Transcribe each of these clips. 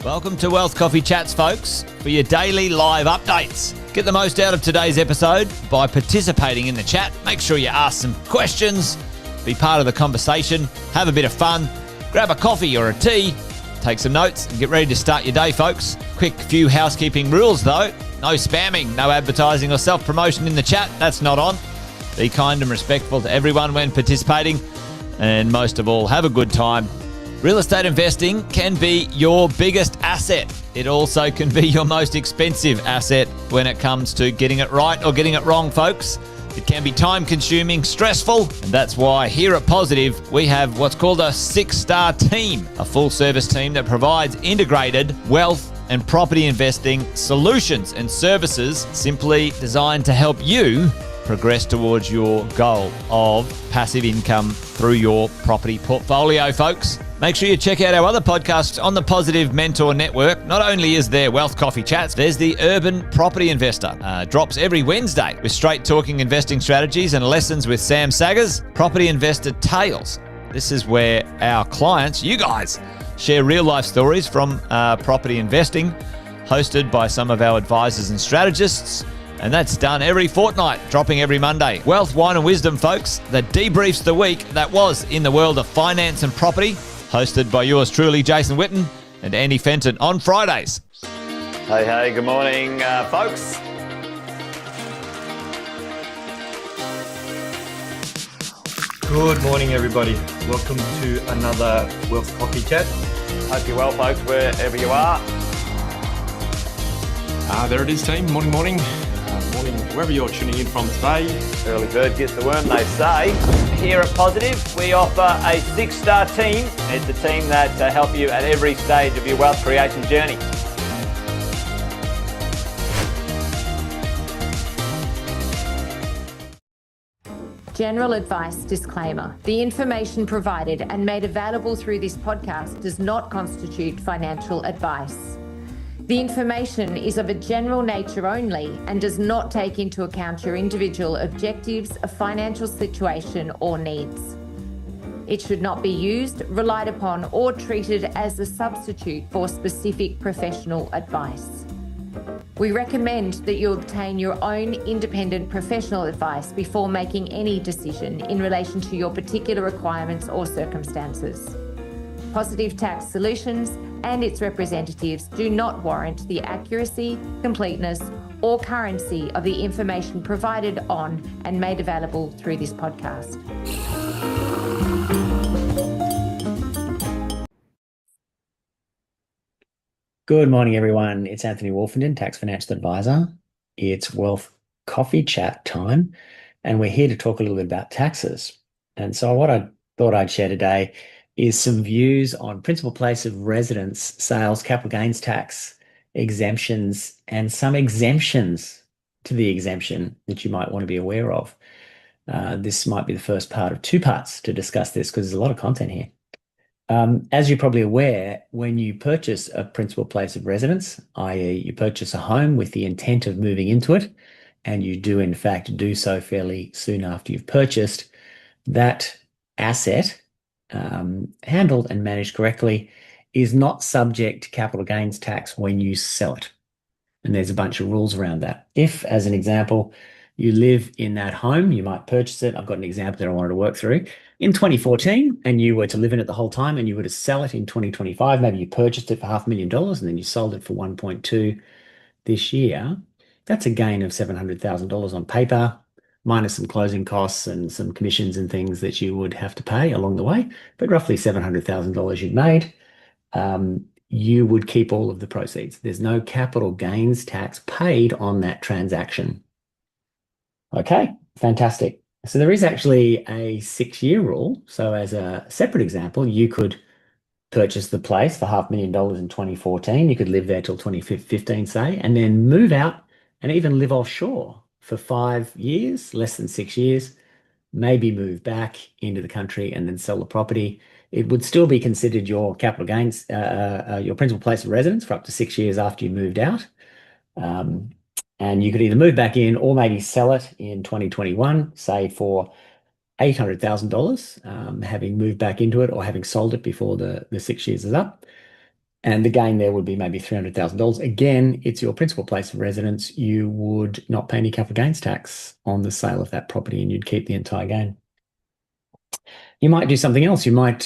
Welcome to Wealth Coffee Chats, folks, for your daily live updates. Get the most out of today's episode by participating in the chat. Make sure you ask some questions, be part of the conversation, have a bit of fun, grab a coffee or a tea, take some notes, and get ready to start your day, folks. Quick few housekeeping rules, though. No spamming, no advertising or self-promotion in the chat. That's not on. Be kind and respectful to everyone when participating. And most of all, have a good time. Real estate investing can be your biggest asset. It also can be your most expensive asset when it comes to getting it right or getting it wrong, folks. It can be time-consuming, stressful, and that's why here at Positive, we have what's called a 6-star team, a full-service team that provides integrated wealth and property investing solutions and services simply designed to help you progress towards your goal of passive income through your property portfolio, folks. Make sure you check out our other podcasts on the Positive Mentor Network. Not only is there Wealth Coffee Chats, there's the Urban Property Investor. Drops every Wednesday with straight talking investing strategies and lessons with Sam Saggers. Property Investor Tales. This is where our clients, you guys, share real life stories from property investing, hosted by some of our advisors and strategists. And that's done every fortnight, dropping every Monday. Wealth, Wine and Wisdom, folks, that debriefs the week that was in the world of finance and property, hosted by yours truly, Jason Witten and Andy Fenton on Fridays. Hey, good morning, folks. Good morning, everybody. Welcome to another Wealth Coffee Chat. Hope you're well, folks, wherever you are. There it is, team. Morning. Morning, wherever you're tuning in from today. Early bird gets the worm, they say. Here at Positive, we offer a 6-star team. It's a team that help you at every stage of your wealth creation journey. General advice disclaimer. The information provided and made available through this podcast does not constitute financial advice. The information is of a general nature only and does not take into account your individual objectives, a financial situation, or needs. It should not be used, relied upon, or treated as a substitute for specific professional advice. We recommend that you obtain your own independent professional advice before making any decision in relation to your particular requirements or circumstances. Positive Tax Solutions and its representatives do not warrant the accuracy, completeness, or currency of the information provided on and made available through this podcast. Good morning, everyone. It's Anthony Wolfenden, Tax Financial Advisor. It's Wealth Coffee Chat time, and we're here to talk a little bit about taxes. And so what I thought I'd share today is some views on principal place of residence, sales, capital gains tax, exemptions, and some exemptions to the exemption that you might want to be aware of. This might be the first part of 2 parts to discuss this because there's a lot of content here. As you're probably aware, when you purchase a principal place of residence, i.e. you purchase a home with the intent of moving into it, and you do in fact do so fairly soon after you've purchased, that asset, handled and managed correctly, is not subject to capital gains tax when you sell it. And there's a bunch of rules around that. If, as an example, you live in that home, you might purchase it. I've got an example that I wanted to work through. In 2014, and you were to live in it the whole time, and you were to sell it in 2025, maybe you purchased it for $500,000 and then you sold it for 1.2 this year, that's a gain of $700,000 on paper, minus some closing costs and some commissions and things that you would have to pay along the way, but roughly $700,000 you'd made. You would keep all of the proceeds. There's no capital gains tax paid on that transaction. Okay, fantastic. So there is actually a 6-year rule. So as a separate example, you could purchase the place for $500,000 in 2014. You could live there till 2015, say, and then move out and even live offshore for 5 years, less than 6 years, maybe move back into the country and then sell the property. It would still be considered your capital gains, your principal place of residence for up to 6 years after you moved out. And you could either move back in or maybe sell it in 2021, say for $800,000, having moved back into it or having sold it before the 6 years is up. And the gain there would be maybe $300,000. Again, it's your principal place of residence. You would not pay any capital gains tax on the sale of that property, and you'd keep the entire gain. You might do something else. You might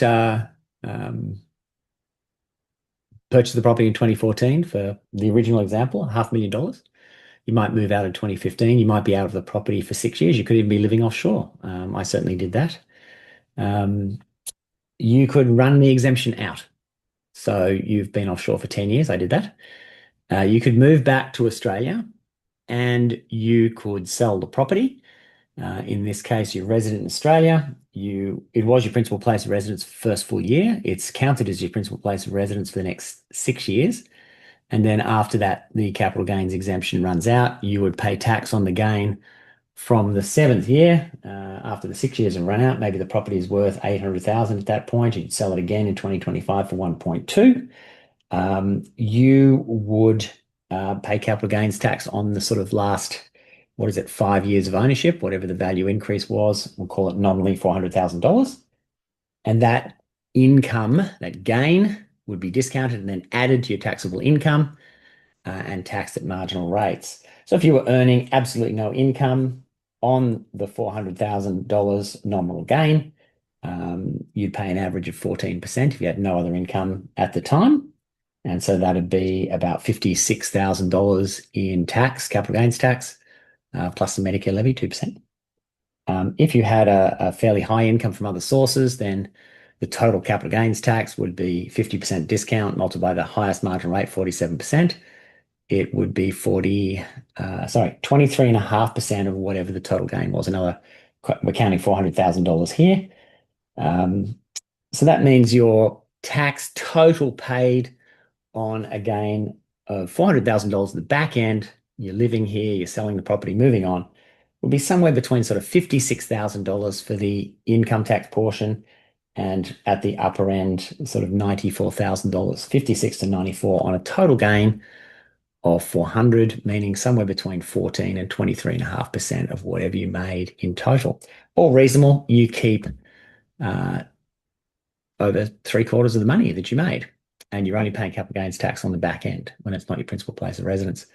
purchase the property in 2014 for the original example, $500,000. You might move out in 2015. You might be out of the property for 6 years. You could even be living offshore. I certainly did that. You could run the exemption out. So you've been offshore for 10 years. I did that. You could move back to Australia and you could sell the property. In this case, you're resident in Australia. It was your principal place of residence first full year. It's counted as your principal place of residence for the next 6 years. And then after that, the capital gains exemption runs out. You would pay tax on the gain from the 7th year. After the 6 years have run out, maybe the property is worth $800,000 at that point. You'd sell it again in 2025 for 1.2. You would pay capital gains tax on the sort of last, 5 years of ownership, whatever the value increase was. We'll call it nominally $400,000. And that income, that gain, would be discounted and then added to your taxable income and taxed at marginal rates. So if you were earning absolutely no income on the $400,000 nominal gain, you'd pay an average of 14% if you had no other income at the time. And so that'd be about $56,000 in tax, capital gains tax, plus the Medicare levy, 2%. If you had a fairly high income from other sources, then the total capital gains tax would be 50% discount multiplied by the highest marginal rate, 47%. It would be 23.5% of whatever the total gain was. We're counting $400,000 here. So that means your tax total paid on a gain of $400,000 at the back end, you're living here, you're selling the property, moving on, will be somewhere between sort of $56,000 for the income tax portion, and at the upper end, sort of $94,000, 56 to 94 on a total gain of 400, meaning somewhere between 14 and 23.5% of whatever you made in total. All reasonable. You keep over 3/4 of the money that you made, and you're only paying capital gains tax on the back end when it's not your principal place of residence.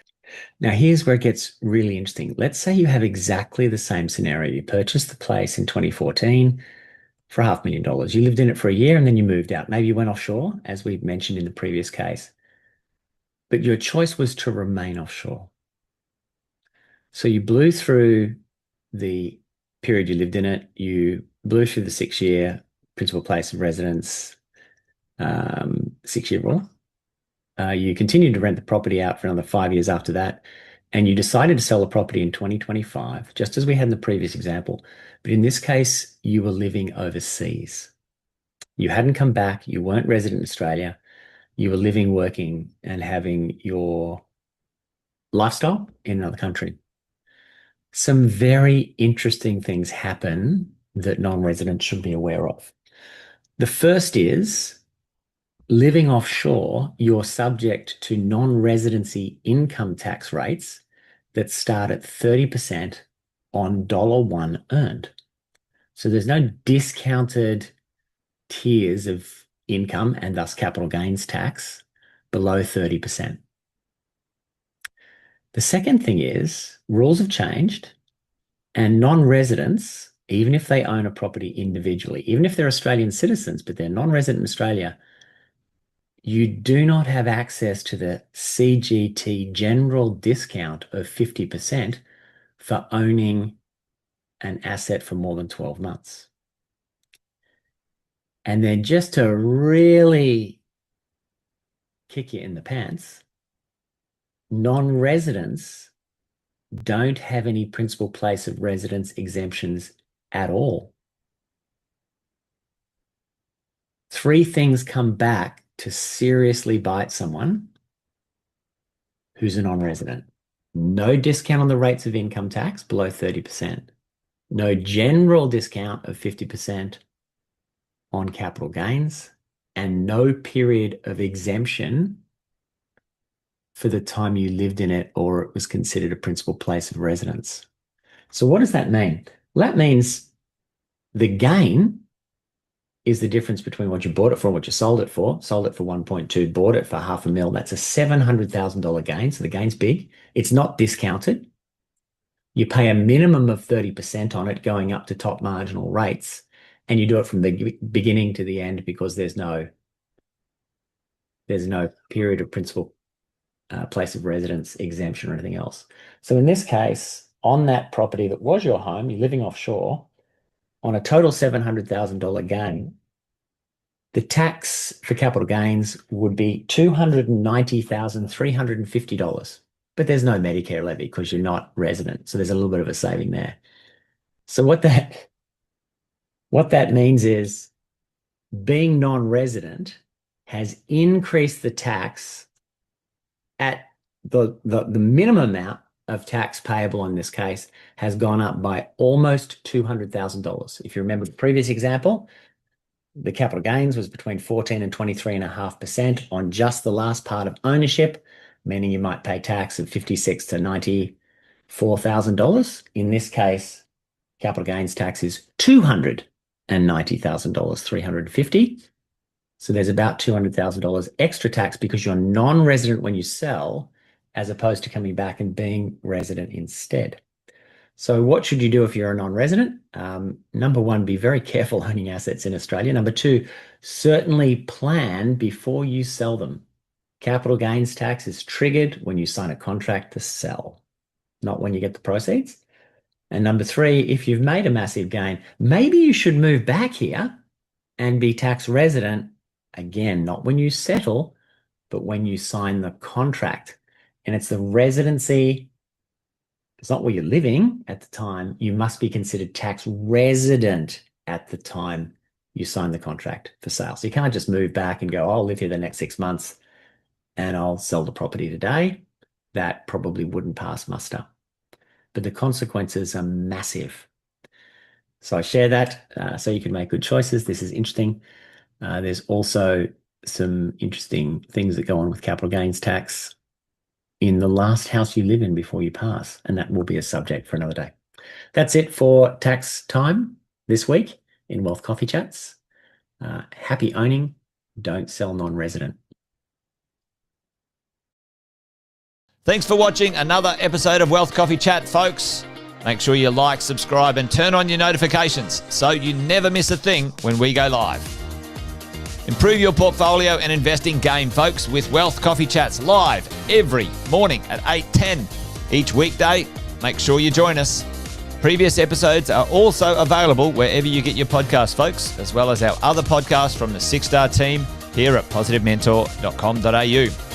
Now, here's where it gets really interesting. Let's say you have exactly the same scenario. You purchased the place in 2014 for $500,000. You lived in it for a year and then you moved out. Maybe you went offshore, as we mentioned in the previous case. But your choice was to remain offshore. So you blew through the period you lived in it. You blew through the 6-year principal place of residence, 6-year rule. You continued to rent the property out for another 5 years after that, and you decided to sell the property in 2025, just as we had in the previous example. But in this case, you were living overseas. You hadn't come back. You weren't resident in Australia. You were living, working, and having your lifestyle in another country. Some very interesting things happen that non-residents should be aware of. The first is, living offshore, you're subject to non-residency income tax rates that start at 30% on $1 earned. So there's no discounted tiers of income and thus capital gains tax below 30%. The second thing is, rules have changed, and non-residents, even if they own a property individually, even if they're Australian citizens, but they're non-resident in Australia, you do not have access to the CGT general discount of 50% for owning an asset for more than 12 months. And then just to really kick you in the pants, non-residents don't have any principal place of residence exemptions at all. 3 things come back to seriously bite someone who's a non-resident. No discount on the rates of income tax below 30%. No general discount of 50% on capital gains, and no period of exemption for the time you lived in it or it was considered a principal place of residence. So what does that mean? Well, that means the gain is the difference between what you bought it for and what you sold it for. Sold it for 1.2, bought it for $500,000. That's a $700,000 gain. So the gain's big. It's not discounted. You pay a minimum of 30% on it going up to top marginal rates. And you do it from the beginning to the end because there's no period of principal place of residence exemption or anything else. So in this case, on that property that was your home, you're living offshore, on a total $700,000 gain, the tax for capital gains would be $290,350. But there's no Medicare levy because you're not resident. So there's a little bit of a saving there. So what that means is being non-resident has increased the tax at the minimum amount of tax payable in this case has gone up by almost $200,000. If you remember the previous example, the capital gains was between 14 and 23.5% on just the last part of ownership, meaning you might pay tax of $56,000 to $94,000. In this case, capital gains tax is $290,350. So there's about $200,000 extra tax because you're non-resident when you sell, as opposed to coming back and being resident instead. So what should you do if you're a non-resident? Number one, be very careful owning assets in Australia. Number two, certainly plan before you sell them. Capital gains tax is triggered when you sign a contract to sell, not when you get the proceeds. And number three, if you've made a massive gain, maybe you should move back here and be tax resident, again, not when you settle, but when you sign the contract. And it's the residency, it's not where you're living at the time. You must be considered tax resident at the time you sign the contract for sale. So you can't just move back and go, I'll live here the next 6 months and I'll sell the property today. That probably wouldn't pass muster. But the consequences are massive. So I share that so you can make good choices. This is interesting. There's also some interesting things that go on with capital gains tax in the last house you live in before you pass, and that will be a subject for another day. That's it for tax time this week in Wealth Coffee Chats. Happy owning, don't sell non-resident. Thanks for watching another episode of Wealth Coffee Chat, folks. Make sure you like, subscribe, and turn on your notifications so you never miss a thing when we go live. Improve your portfolio and investing game, folks, with Wealth Coffee Chats live every morning at 8:10 each weekday. Make sure you join us. Previous episodes are also available wherever you get your podcasts, folks, as well as our other podcasts from the 6 Star team here at positivementor.com.au.